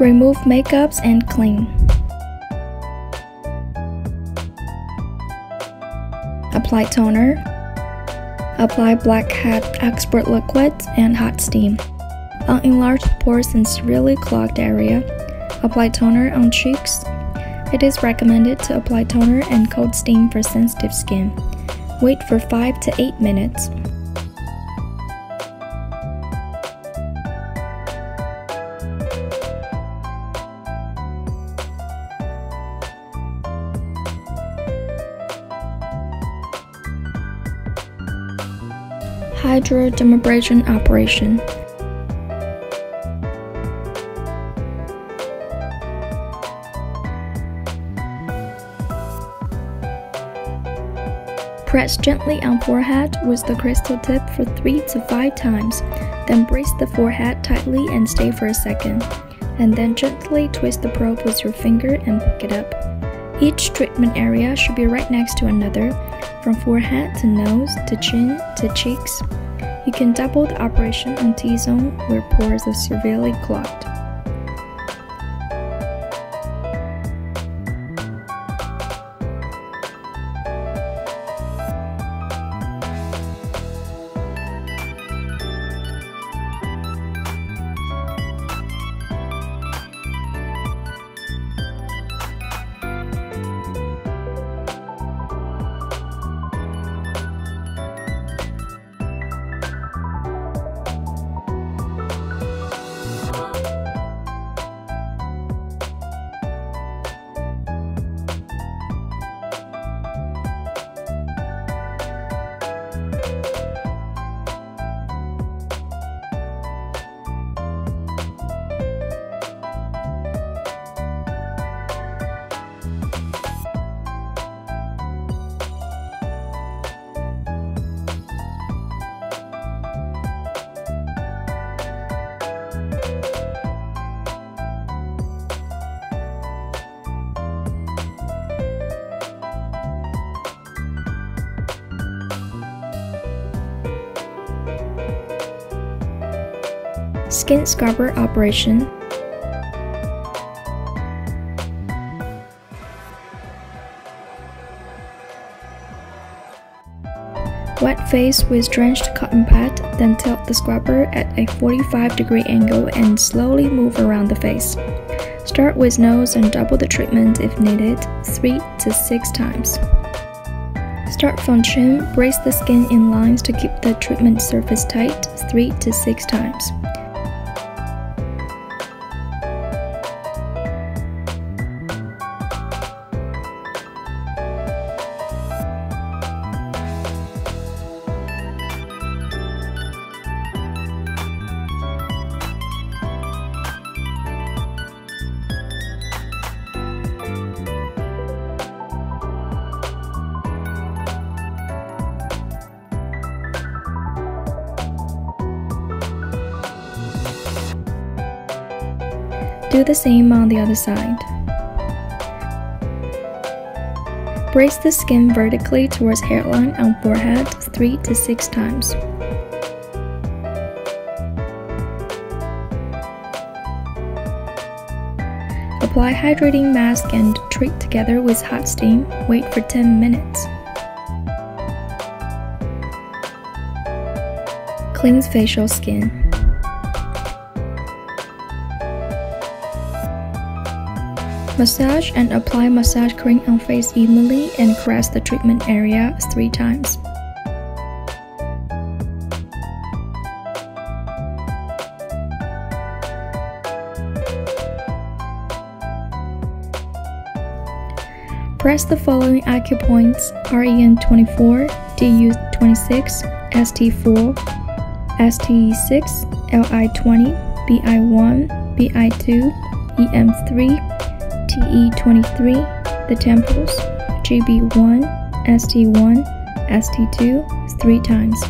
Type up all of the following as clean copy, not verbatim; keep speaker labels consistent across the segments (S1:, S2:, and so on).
S1: Remove makeups and clean. Apply toner. Apply blackhead expert liquid and hot steam. On enlarged pores and severely clogged area, apply toner on cheeks. It is recommended to apply toner and cold steam for sensitive skin. Wait for 5 to 8 minutes. Hydra Dermabrasion operation. Press gently on forehead with the crystal tip for 3 to 5 times, then brace the forehead tightly and stay for a second, and then gently twist the probe with your finger and pick it up. Each treatment area should be right next to another, from forehead to nose to chin to cheeks. You can double the operation on T-zone where pores are severely clogged. Skin scrubber operation. Wet face with drenched cotton pad, then tilt the scrubber at a 45-degree angle and slowly move around the face. Start with nose and double the treatment if needed, 3 to 6 times. Start from chin, brace the skin in lines to keep the treatment surface tight, 3 to 6 times. Do the same on the other side. Brace the skin vertically towards hairline on forehead 3 to 6 times. Apply hydrating mask and treat together with hot steam. Wait for 10 minutes. Cleanse facial skin. Massage and apply massage cream on face evenly and caress the treatment area 3 times. Press the following acupoints: REN24, DU26, ST4, STE6, LI20, BI1, BI2, EM3, TE23, the temples, GB1, ST1, ST2, 3 times.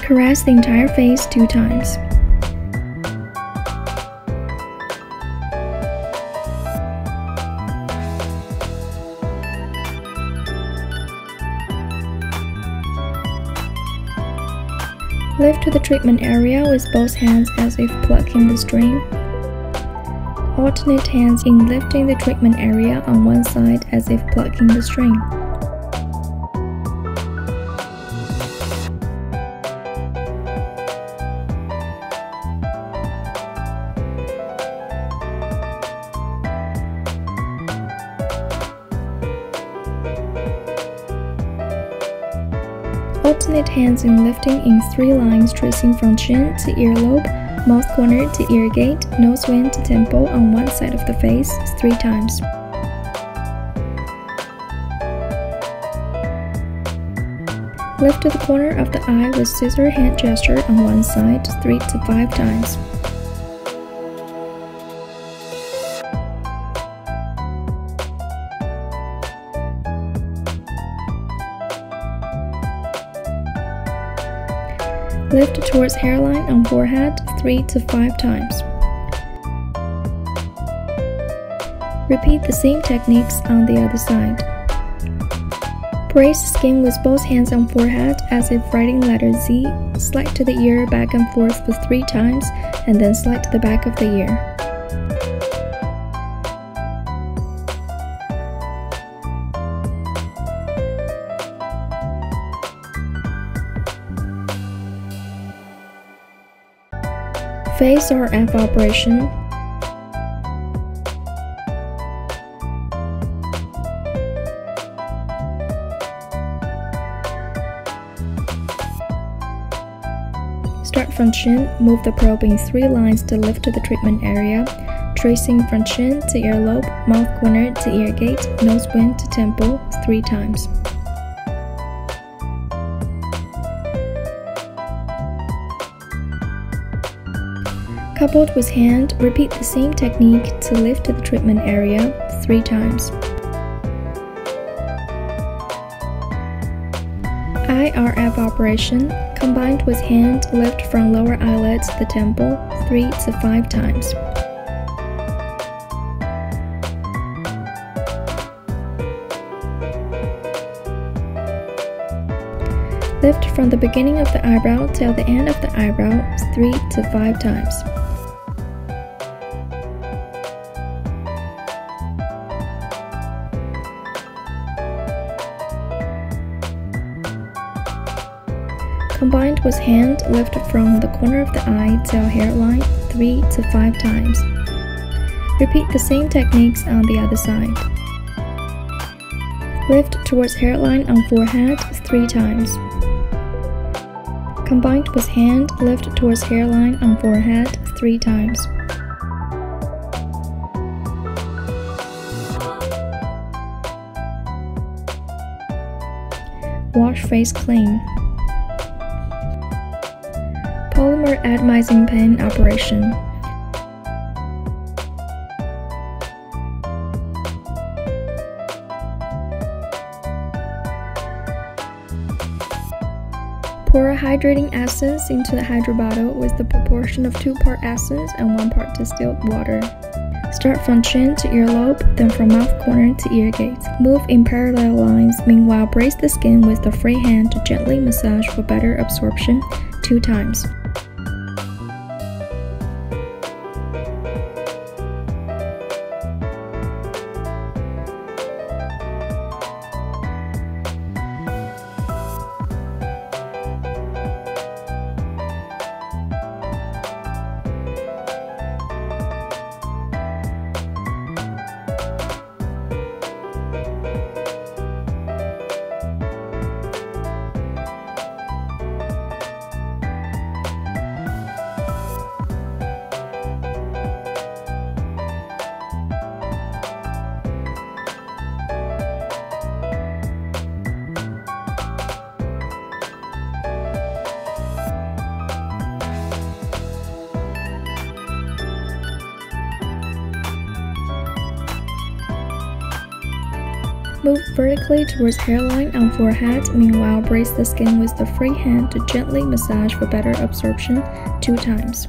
S1: Caress the entire face 2 times. Lift to the treatment area with both hands as if plucking the string. Alternate hands in lifting the treatment area on one side as if plucking the string. Alternate hands in lifting in 3 lines, tracing from chin to earlobe, mouth corner to ear gate, nose vein to temple on one side of the face 3 times. Lift to the corner of the eye with scissor hand gesture on one side 3 to 5 times. Lift towards hairline on forehead 3 to 5 times. Repeat the same techniques on the other side. Brace the skin with both hands on forehead as if writing letter Z. Slide to the ear back and forth for 3 times, and then slide to the back of the ear. SR-AF operation. Start from chin, move the probe in 3 lines to lift to the treatment area, tracing from chin to earlobe, mouth corner to ear gate, nose vein to temple 3 times. Coupled with hand, repeat the same technique to lift to the treatment area 3 times. IRF operation, combined with hand, lift from lower eyelid to the temple 3 to 5 times. Lift from the beginning of the eyebrow till the end of the eyebrow 3 to 5 times. Combined with hand, lift from the corner of the eye till hairline 3 to 5 times. Repeat the same techniques on the other side. Lift towards hairline on forehead 3 times. Combined with hand, lift towards hairline on forehead 3 times. Wash face clean. Polymer atomizing pen operation. Pour a hydrating essence into the Hydra bottle with the proportion of 2-part essence and 1 part distilled water. Start from chin to earlobe, then from mouth corner to ear gate. Move in parallel lines, meanwhile brace the skin with the free hand to gently massage for better absorption 2 times. Move vertically towards hairline on forehead, meanwhile brace the skin with the free hand to gently massage for better absorption 2 times.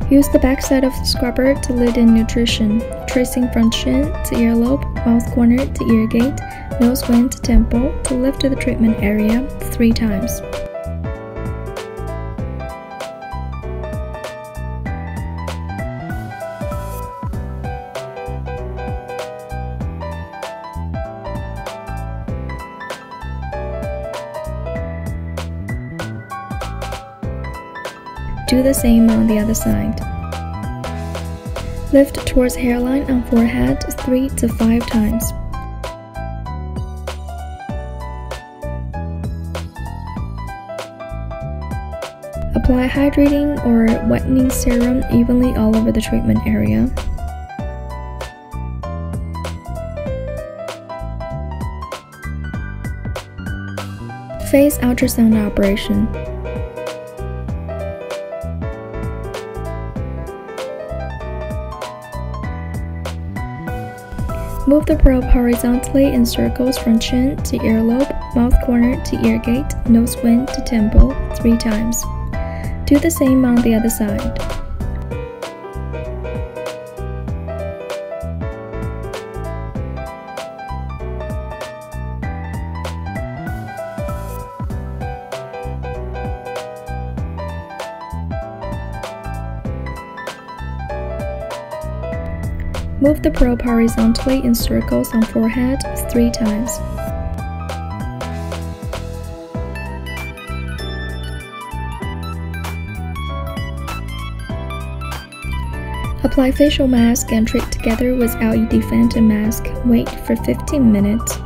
S1: Use the backside of the scrubber to lead in nutrition, tracing from chin to earlobe, mouth corner to ear gate, nose vein to temple to lift to the treatment area 3 times. Do the same on the other side. Lift towards hairline on forehead 3 to 5 times. Apply hydrating or whitening serum evenly all over the treatment area. Face ultrasound operation. Move the probe horizontally in circles from chin to earlobe, mouth corner to ear gate, nose vein to temple 3 times. Do the same on the other side. Move the probe horizontally in circles on forehead 3 times. Apply facial mask and treat together with LED phantom mask. Wait for 15 minutes.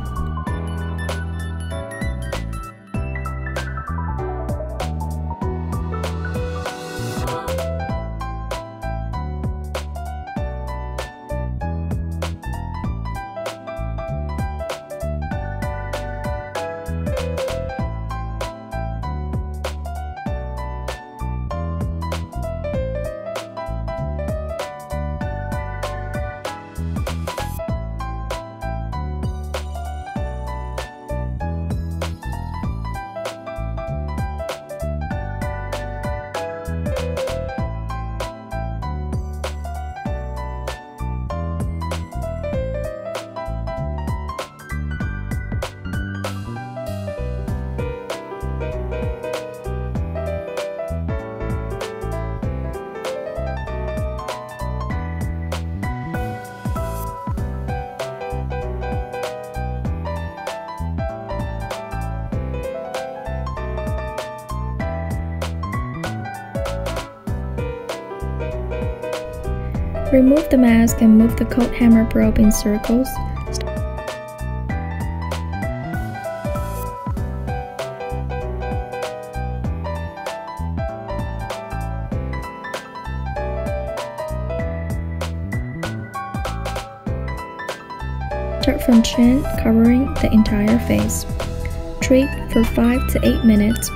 S1: Remove the mask and move the cold hammer probe in circles. Start from chin, covering the entire face. Treat for 5 to 8 minutes.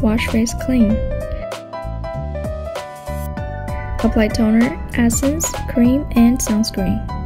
S1: Wash face clean. Apply toner, essence, cream, and sunscreen.